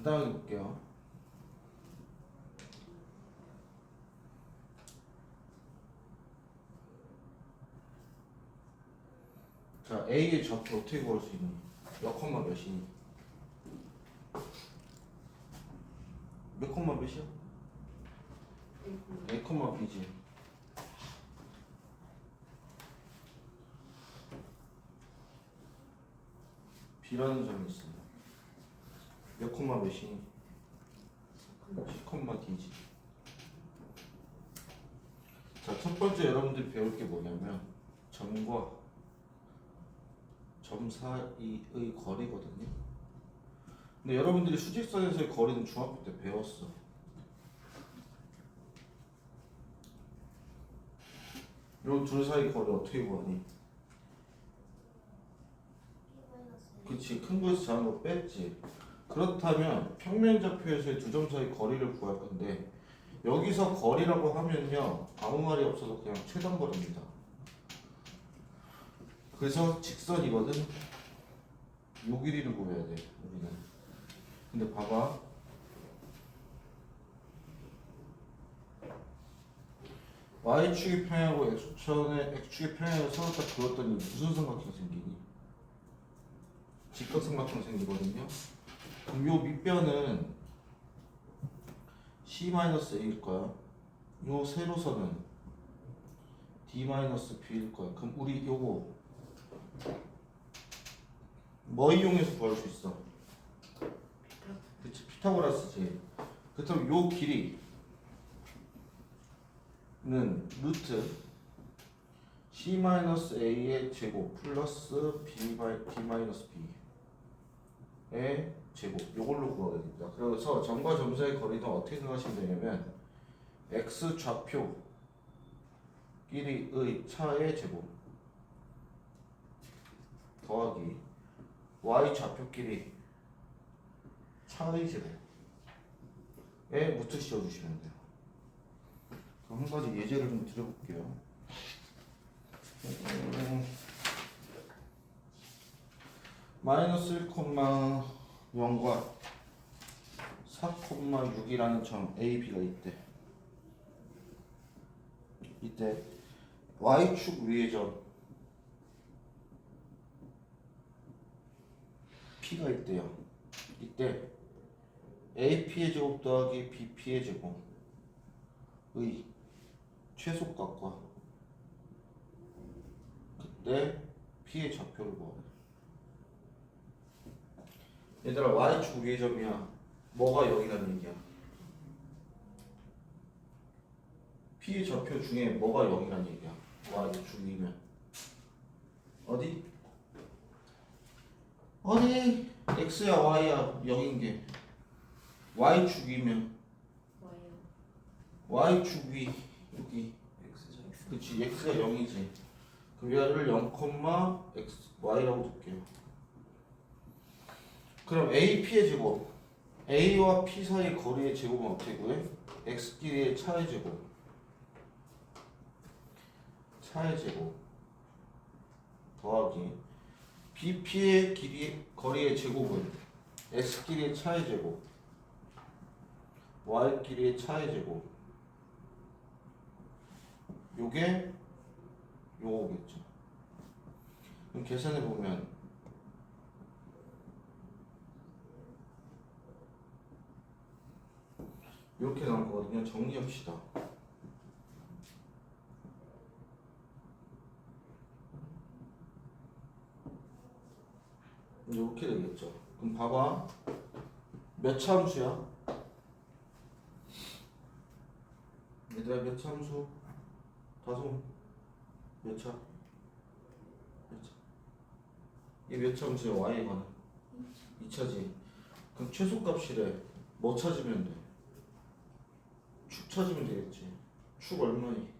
간단하게 볼게요. 자, A의 좌표 어떻게 구할 수 있니? 몇 콤마 몇이니? 몇 콤마 몇이야? A 콤마 B지. B라는 점이 있어. 몇 콤마 몇이니? C 콤마 D지. 자, 첫 번째 여러분들이 배울 게 뭐냐면 점과 점 사이의 거리거든요. 근데 여러분들이 수직선에서의 거리는 중학교 때 배웠어. 요 둘 사이 거리 어떻게 구하니? 그치, 큰 거에서 작은 거 뺐지. 그렇다면 평면좌표에서의 두 점 사이 거리를 구할 건데 여기서 거리라고 하면요 아무 말이 없어서 그냥 최단거리입니다. 그래서 직선이거든. 요 길이를 구해야 돼 우리는. 근데 봐봐, y축이 평행하고 x축이 평행을 서로 딱 그었더니 무슨 삼각형 생기니? 직각삼각형 생기거든요. 그럼 요 밑변은 C-A일 거야. 요 세로선은 D-B일 거야. 그럼 우리 요거 뭐 이용해서 구할 수 있어? 그치, 피타고라스지. 그렇다면 요 길이는 루트 C-A의 제곱 플러스 D-B의 제곱, 요걸로 구하게 됩니다. 그래서 점과 점 사이의 거리는 어떻게 생각하시면 되냐면 x 좌표 길이의 차의 제곱 더하기 y 좌표 길이 차의 제곱에 무트 씌워주시면 돼요. 그럼 한 가지 예제를 좀 드려볼게요. 마이너스 1,0과 4,6이라는 점 A, B가 있대. 이때 Y축 위의 점 P가 있대요. 이때 AP의 제곱 더하기 BP의 제곱의 최소값과 그때 P의 좌표를 구하래. 얘들아, Y축 위의 점이야. 뭐가 0이라는 얘기야? P의 좌표 중에 뭐가 0이라는 얘기야? Y축 위면 어디? X야 Y야 0인 게 Y축 위면 Y축 위 여기 그치, X가 0이지. 그럼 얘를 0, X, Y라고 둘게요. 그럼 AP의 제곱, A와 P 사이 거리의 제곱은 어떻게 구해? X 길이의 차의 제곱 더하기 BP의 거리의 제곱은 X 길이의 차의 제곱 Y 길이의 차의 제곱, 요게 요거겠죠. 그럼 계산해 보면 이렇게 나올 거거든요. 정리합시다. 이렇게 되겠죠. 그럼 봐봐, 몇 차 함수야? 얘들아, 몇 차 함수? 다솜, 몇 차? 이게 몇 차 함수야? Y에 관한 2차지. 그럼 최소값이래. 뭐 찾으면 돼? 축 찾으면 되겠지. 축 얼마니?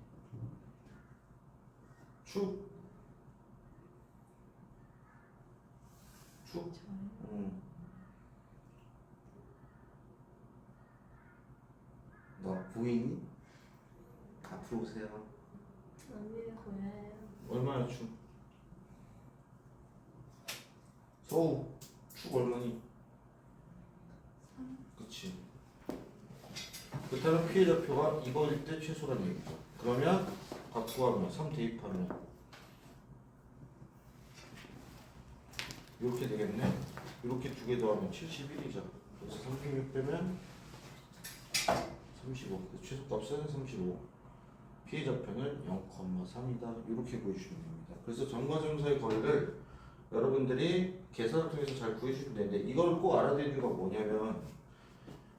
축? 나 부인이? 앞으로 오세요. 언니는 고야예요. 얼마야 축? 서우 축 얼마니? 3. 그렇다면 P의 좌표가 이거일 때 최소란 얘기죠. 그러면 갖고 하면 3 대입하면 이렇게 되겠네. 이렇게 두 개 더하면 71이죠. 그래서 36 빼면 35. 최소값은 35. P의 좌표는 0,3이다. 이렇게 보여주시면 됩니다. 그래서 점과 점 사이 거리를 여러분들이 계산을 통해서 잘 구해주시면 되는데 이걸 꼭 알아야 되는 이유가 뭐냐면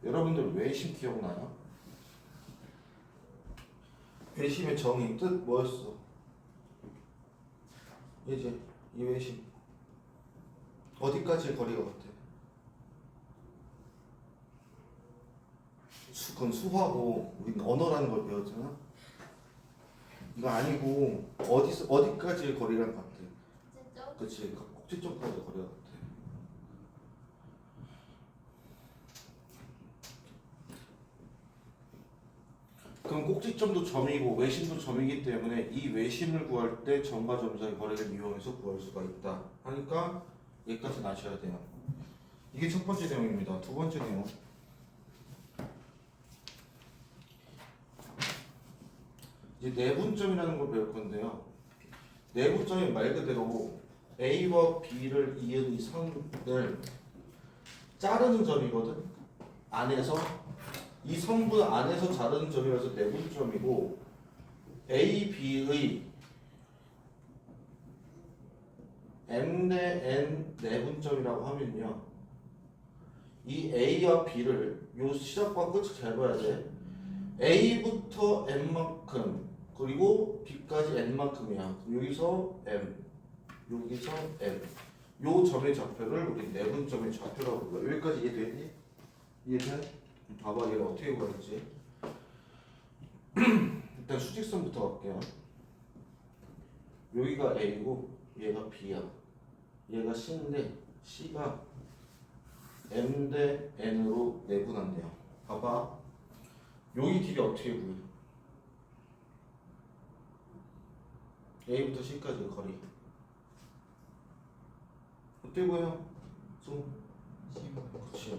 여러분들 외심 기억나요? 외심의 정의 뜻 뭐였어? 이제 이 외심 어디까지의 거리가 같아? 그건 수하고 우리는 언어라는 걸 배웠잖아. 이거 아니고 어디까지의 거리랑 같아? 진짜? 그치, 꼭지점까지 거리가 같아. 그럼 꼭지점도 점이고 외심도 점이기 때문에 이 외심을 구할 때 점과 점 사이 거리를 이용해서 구할 수가 있다 하니까 여기까지 아셔야 돼요. 이게 첫 번째 내용입니다. 두 번째 내용. 이제 내분점이라는 걸 배울 건데요. 내분점이 말 그대로 A와 B를 이은 이 선을 자르는 점이거든. 안에서 이 성분 안에서 자르는 점이라서 내분점이고 A, B의 M 대 N 내분점이라고 하면요. 이 A와 B를 요 시작과 끝을 잘 봐야 돼. A부터 N만큼 그리고 B까지 N만큼이야. 여기서 M, 여기서 N. 요 점의 좌표를 우리 내분점의 좌표라고 불러. 여기까지 이해되니? 이해돼? 봐봐 얘를 어떻게 구했지? 일단 수직선부터 갈게요. 여기가 A고 얘가 B야. 얘가 C인데 C가 M 대 N으로 내분한대요. 봐봐. 여기 길이 어떻게 구해? A부터 C까지의 거리 어떻게 구해요? 그치.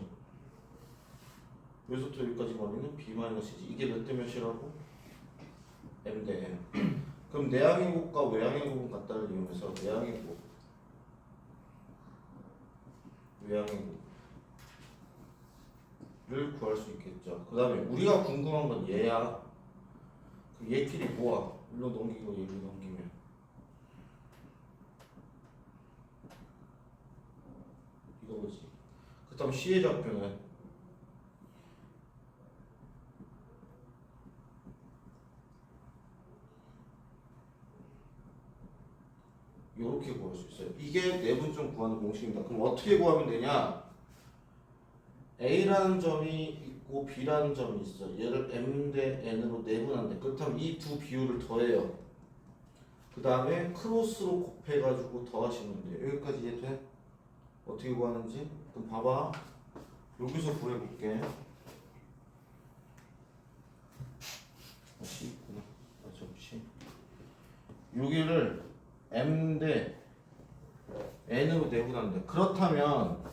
여기서부터 여기까지 거리는 B-C지. 이게 몇 대 몇이라고? M 대 N. 그럼 내항의 곱과 외항의 곱은 같다를 이용해서 내항의 곱, 외항의 곱을 구할 수 있겠죠. 그 다음에 우리가 궁금한 건 얘야. 그 얘끼리 모아. 일로 넘기고 얘로 넘기면 이거지. 그 다음 C의 좌표는 이렇게 구할 수 있어요. 이게 내분점 구하는 공식입니다. 그럼 어떻게 구하면 되냐? A라는 점이 있고 B라는 점이 있어. 얘를 M 대 N으로 내분한대. 그렇다면 이 두 비율을 더해요. 그 다음에 크로스로 곱해가지고 더하시면 돼요. 여기까지 이해돼? 어떻게 구하는지? 그럼 봐봐. 여기서 구해볼게. C 있구나. C. 여기를 M 대 N으로 내분한대. 그렇다면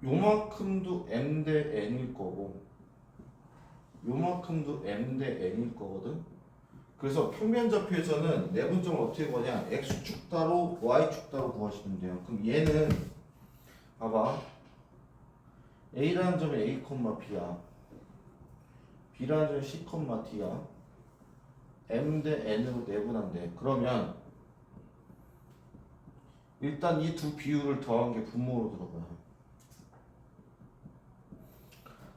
요만큼도 M 대 N일 거고 요만큼도 M 대 N일 거거든. 그래서 평면 좌표에서는 내분점을 어떻게 구하냐? X축 따로 Y축 따로 구하시면 돼요. 그럼 얘는 봐봐. A라는 점이 A, B야. B라는 점이 C, D야. M 대 N으로 내분한대. 그러면 일단 이 두 비율을 더한 게 분모로 들어가요.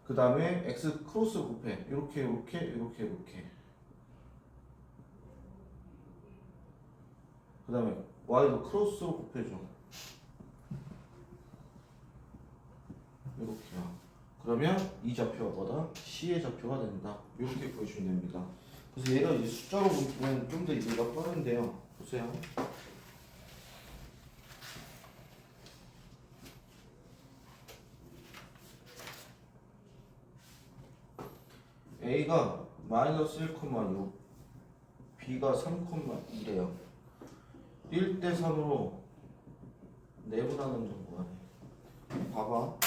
그 다음에 X 크로스 곱해. 이렇게 그 다음에 Y도 크로스로 곱해줘. 이렇게요. 그러면 이 좌표가 뭐다? C의 좌표가 된다. 이렇게 보여주시면 됩니다. 그래서 얘가 이제 숫자로 보면 좀 더 이해가 빠른데요. 보세요. A가 마이너스 1,6, B가 3,2래요. 1대 3으로 내분하는 점 구하네. 봐봐.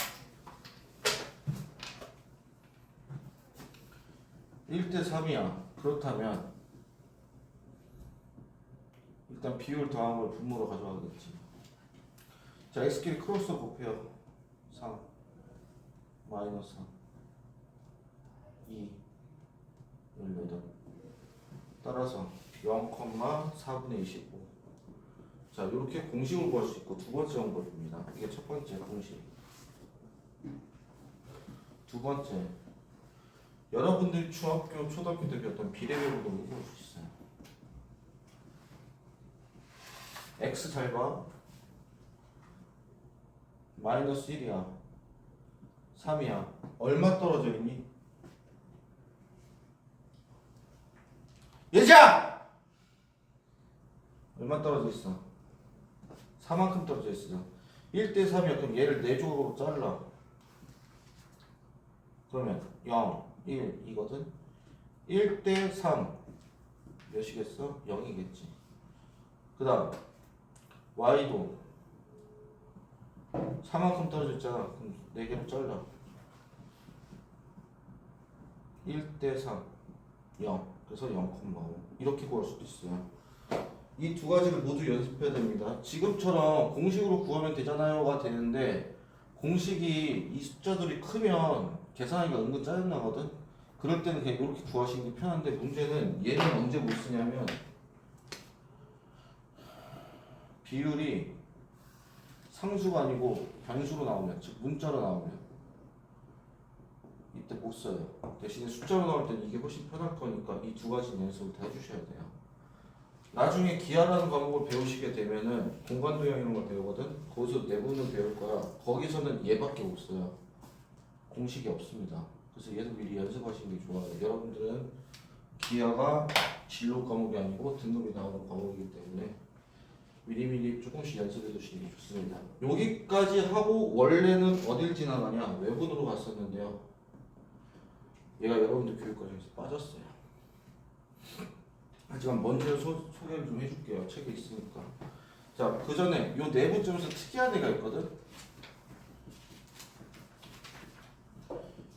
1대 3이야. 그렇다면 일단 비율 더한 걸 분모로 가져가겠지. 자, x끼리 크로스 곱해요. 3 마이너스 3 2 18. 따라서 0,4분의 25. 자, 이렇게 공식을 구할 수 있고 두 번째 방법입니다. 이게 첫 번째 공식. 두 번째, 여러분들이 중학교, 초등학교 때 배웠던 비례배분도 구할 수 있어요. x 잘 봐. 마이너스 1이야. 3이야. 얼마 떨어져 있니? 얘자! 얼마 떨어져 있어? 4만큼 떨어져 있어. 1대 3이야. 그럼 얘를 4조로 잘라. 그러면 0, 1, 이거든? 1대 3 몇이겠어? 0이겠지. 그 다음 y도 4만큼 떨어져 있잖아. 그럼 4개로 잘라. 1대 3 0. 그래서 0,5 이렇게 구할 수도 있어요. 이 두 가지를 모두 연습해야 됩니다. 지금처럼 공식으로 구하면 되잖아요가 되는데 공식이 이 숫자들이 크면 계산하기가 은근 짜증나거든. 그럴 때는 그냥 이렇게 구하시는 게 편한데 문제는 얘는 언제 못 쓰냐면 비율이 상수가 아니고 변수로 나오면, 즉 문자로 나오면 이때 못 써요. 대신에 숫자로 나올 때는 이게 훨씬 편할 거니까 이 두 가지 연습을 다 해주셔야 돼요. 나중에 기하라는 과목을 배우시게 되면은 공간도형 이런 걸 배우거든. 거기서 내부는 배울 거야. 거기서는 얘밖에 못 써요. 공식이 없습니다. 그래서 얘도 미리 연습하시는 게 좋아요. 여러분들은 기하가 진로 과목이 아니고 등급이 나오는 과목이기 때문에 미리미리 조금씩 연습해 두시는 게 좋습니다. 여기까지 하고 원래는 어딜 지나가냐? 외분으로 갔었는데요. 얘가 여러분들 교육과정에서 빠졌어요. 하지만 먼저 소개를 좀 해줄게요. 책에 있으니까. 자, 그 전에 요 내부점에서 특이한 애가 있거든.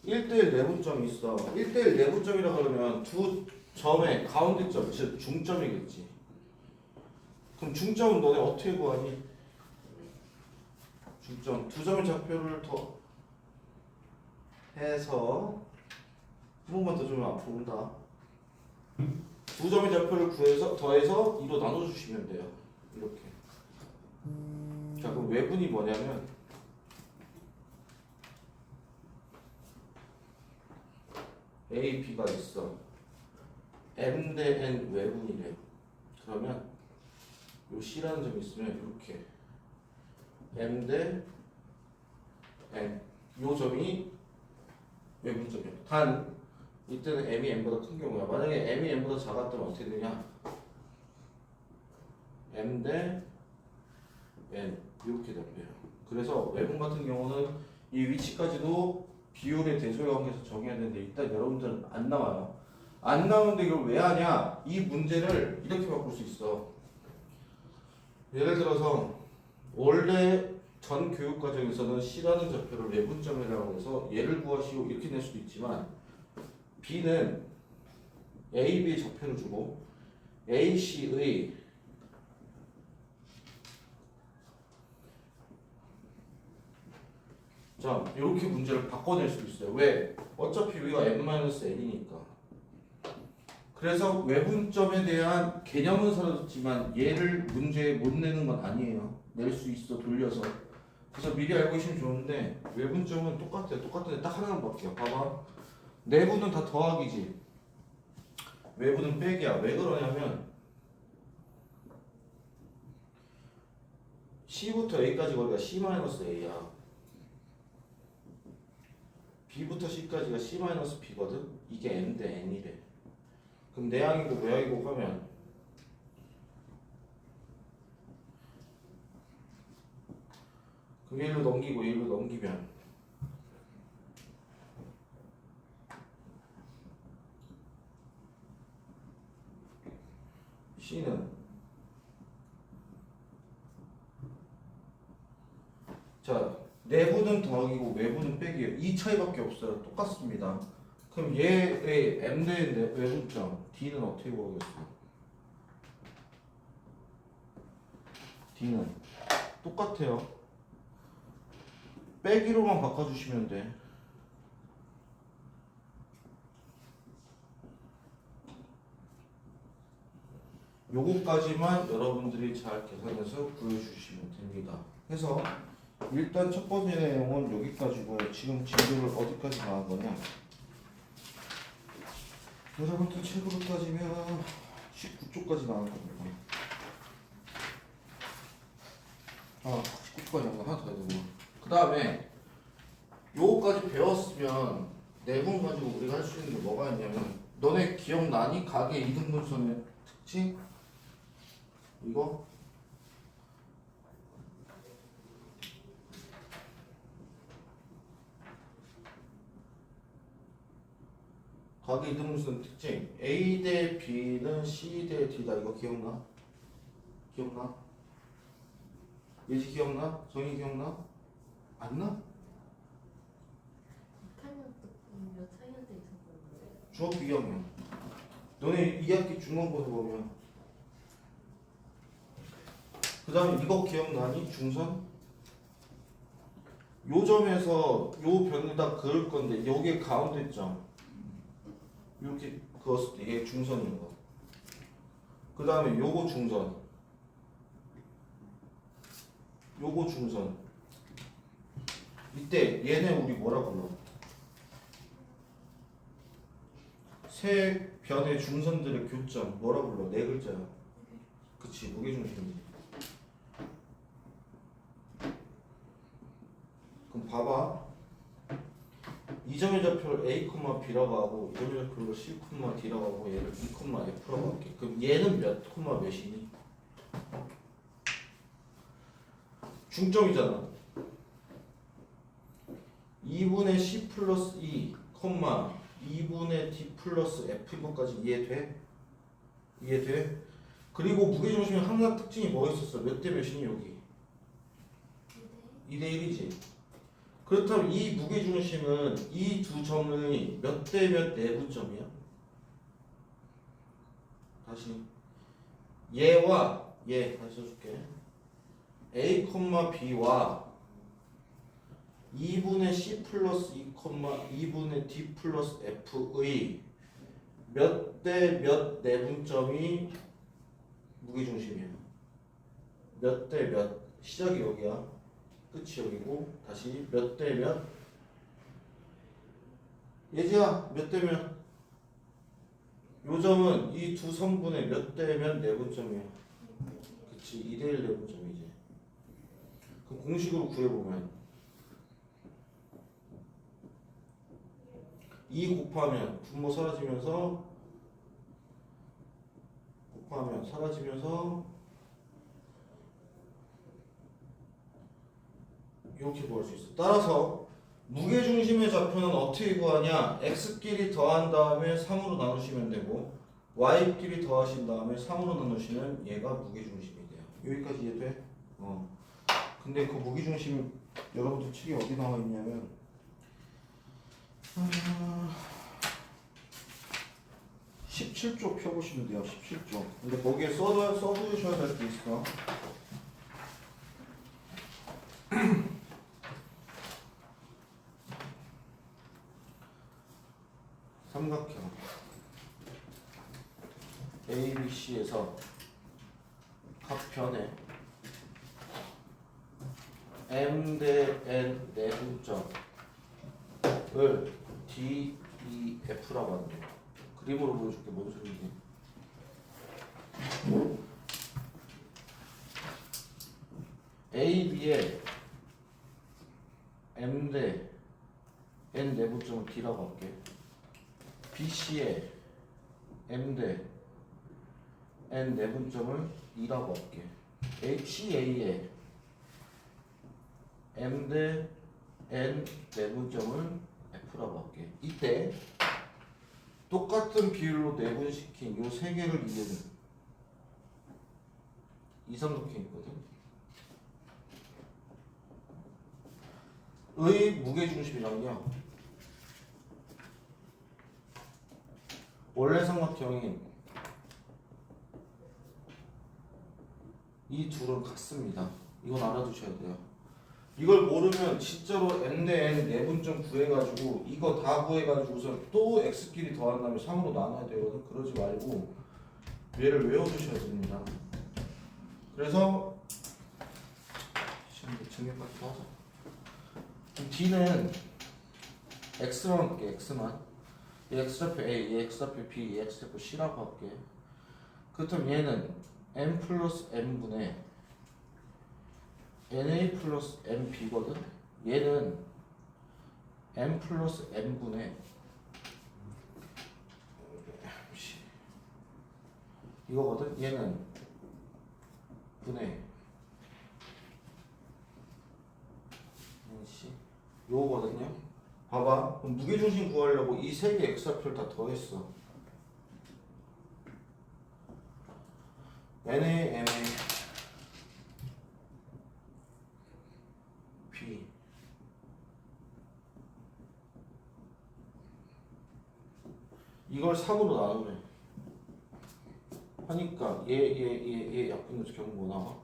1대1 내분점이 있어. 1대1 내분점이라 그러면 두 점의 가운데점, 즉 중점이겠지. 그럼 중점은 너네 어떻게 구하니? 중점 두 점의 좌표를 더 해서 한 번만 더 주면 앞으로 온다. 두 점의 좌표를 구해서 더해서 2로 나눠주시면 돼요. 이렇게. 자, 그럼 외분이 뭐냐면 A, B가 있어. M 대 N 외분이래요. 그러면 요 C라는 점이 있으면 이렇게 M 대 N 요 점이 외분점이에요. 단 이때는 M이 N보다 큰 경우야. 만약에 M이 N보다 작았다면 어떻게 되냐? M 대 N 이렇게 됩니다. 그래서 외분 같은 경우는 이 위치까지도 비율의 대소의 관계에서 정해야 되는데 일단 여러분들은 안 나와요. 안 나오는데 이걸 왜 하냐? 이 문제를 이렇게 바꿀 수 있어. 예를 들어서 원래 전 교육 과정에서는 C라는 좌표를 외분점이라고 해서 얘를 구하시오 이렇게 낼 수도 있지만 B는 A, B 좌표를 주고 A, C의 자 이렇게 문제를 바꿔낼 수도 있어요. 왜? 어차피 여기가 n-n이니까. 그래서 외분점에 대한 개념은 사라졌지만 얘를 문제에 못 내는 건 아니에요. 낼 수 있어 돌려서. 그래서 미리 알고 계시면 좋은데 외분점은 똑같아요. 똑같은데 딱 하나만 바뀌어. 봐봐. 내부는 다 더하기지. 외부는 빼기야. 왜 그러냐면 C부터 A까지 거리가 C-A야. B부터 C까지가 C-B거든. 이게 M 대 N이래. 그럼 내항이고 외항이고 하면 그럼 1로 넘기고 1로 넘기면 C는 자 내부는 더하기고 외부는 빼기예요. 이 차이밖에 없어요. 똑같습니다. 그럼 얘의 m대의 외분점 d는 어떻게 구하겠어요? d는 똑같아요. 빼기로만 바꿔주시면 돼. 요거까지만 여러분들이 잘 계산해서 구해주시면 됩니다. 해서 일단 첫 번째 내용은 여기까지고요. 지금 진도를 어디까지 나온 거냐? 여러분들 책으로 따지면 19쪽까지 나온 겁니다. 아, 19쪽까지 나온 거 하나 더 해야 되고. 그 다음에 요거까지 배웠으면 내분 가지고 우리가 할 수 있는 게 뭐가 있냐면, 너네 기억나니? 가계 이등분선의 특징? 이거? 가계 이등분선 특징 A 대 B는 C 대 D다. 이거 기억나? 기억나? 예지 기억나? 정희 기억나? 안 나? 6학년 몇 학년 때 있었는데. 중학교 2학년. 너네 2학기 중간고사 보면. 그 다음에 이거 기억나니? 중선? 요 점에서 요 변에다 그을 건데 여기 가운데 점 이렇게 그었을 때 이게 중선인 거. 그 다음에 요거 중선, 요거 중선. 이때 얘네 우리 뭐라 불러? 세 변의 중선들의 교점 뭐라 불러? 네 글자야. 그치, 무게중심이지. 그럼 봐봐. 이 점의 좌표를 A, B라고 하고 이 점의 좌표를 C, D라고 하고 얘를 E, F라고 할게. 그럼 얘는 몇, 몇이니? 중점이잖아. 2분의 C 플러스 2, 2분의 D 플러스 F 이것까지 이해돼? 이해돼? 그리고 무게중심의 항상 특징이 뭐 있었어? 몇 대 몇이니 여기? 2대 1이지. 그렇다면 이 무게중심은 이 두 점의 몇 대 몇 내분점이야? 다시 얘와 얘 다시 써줄게. A, B와 2분의 C 플러스 2, 2분의 D 플러스 F의 몇 대 몇 내분점이 무게중심이야. 몇 대 몇. 시작이 여기야. 끝이 여기고. 다시 몇 대 몇. 예지야 몇 대 몇. 요 점은 이 두 성분의 몇 대 몇 내분점이야. 그치, 2대 1 내분점이지. 그럼 공식으로 구해보면 2 곱하면 분모 사라지면서 이렇게 구할 수 있어. 따라서 무게중심의 좌표는 어떻게 구하냐? x끼리 더한 다음에 3으로 나누시면 되고 y끼리 더하신 다음에 3으로 나누시면 얘가 무게중심이 돼요. 여기까지 이해돼? 근데 그 무게중심 여러분들 책에 어디 나와 있냐면 17쪽 펴보시면 돼요. 17쪽. 근데 거기에 써두셔야 될 게 있어. 삼각형 ABC에서 각 변에 M 대 N 내분점을 D, E, F라고 하는데 그림으로 보여줄게. 뭔 소리인지. A, B에 M 대 N 내분점을 D라고 할게. B, C에 M 대 N 내분점을 E라고 할게. H, A에 M 대 N 내분점을 F라고 할게. 이때 똑같은 비율로 내분시킨 요 세 개를 이해는 이삼각형 있거든. 무게중심이랑요 원래 삼각형인 이 둘은 같습니다. 이건 알아두셔야 돼요. 이걸 모르면 진짜로 n 대 n 내분점 구해가지고 이거 다 구해가지고서 또 x끼리 더한 다음에 3으로 나눠야 되거든. 그러지 말고 얘를 외워두셔야 됩니다. 그래서 증명까지 하자. D는 x만 할게. x만. 얘 x좌표 A, 얘 x좌표 B, 얘 x좌표 C라고 할게. 그렇다면 얘는 n 플러스 n분의 na 플러스 nb거든. 얘는 n 플러스 n분의 이거거든. 얘는 분의 nc 요거거든요. 봐봐. 그럼 무게중심 구하려고 이 세 개 x좌표를 다 더했어. nA, mA, b 이걸 3으로 나누래. 하니까 얘 약분에서 결국 뭐 나와?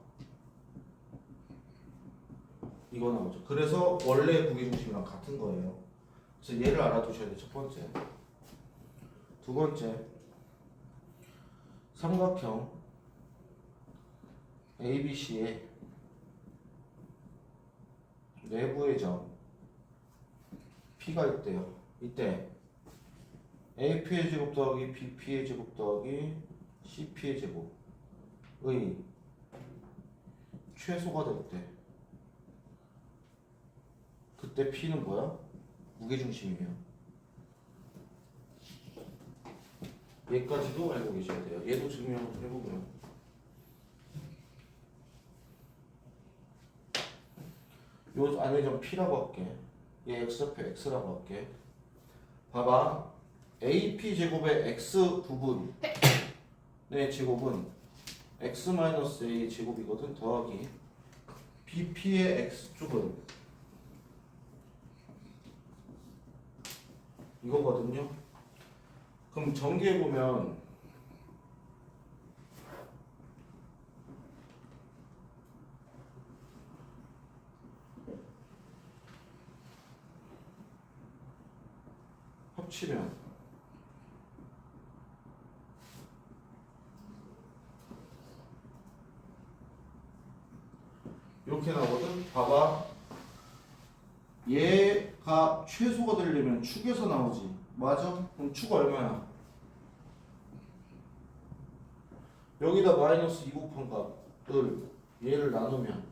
이거 나오죠. 그래서 원래 무게중심이랑 같은 거예요. 그래서 얘를 알아두셔야 돼. 첫 번째. 두 번째. 삼각형 ABC의 내부의 점 P가 있대요. 이때 AP의 제곱 더하기 BP의 제곱 더하기 CP의 제곱의 최소가 됐대. 그때 P는 뭐야? 무게중심이에요. 얘까지도 알고 계셔야 돼요. 얘도 증명해보면 요 안에 좀 P라고 할게. 얘 X좌표 X라고 할게. 봐봐. AP 제곱의 X 부분 네 제곱은 X-A 제곱이거든. 더하기 BP의 X축은 이거거든요. 그럼 전개해보면 합치면 이렇게 나오거든. 봐봐. 얘가 최소가 되려면 축에서 나오지. 맞아? 그럼 축 얼마야? 여기다 마이너스 2 곱한 값을 얘를 나누면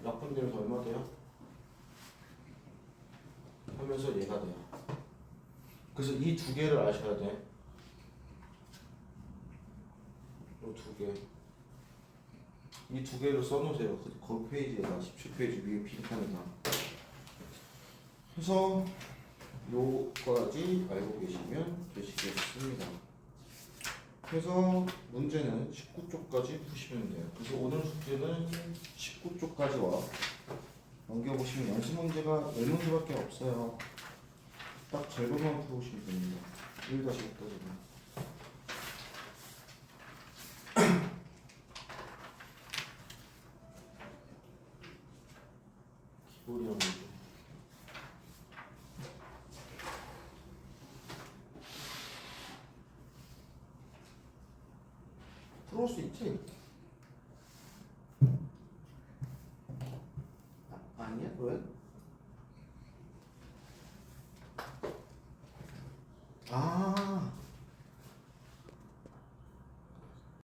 약분되면서 얼마 돼요? 하면서 얘가 돼요. 그래서 이 두 개를 아셔야 돼. 이 두 개. 이 두 개를 써놓으세요. 그 페이지에다 17페이지 위에 빈칸에다. 그래서 요까지 알고 계시면 되시겠습니다. 그래서 문제는 19쪽까지 푸시면 돼요. 그래서 오늘 숙제는 19쪽까지와 넘겨보시면 연습 문제가 10문제밖에 없어요. 딱 절반만 풀어오시면 됩니다. 1-6까지는. 기본이랑 문제. 풀어올 수 있지?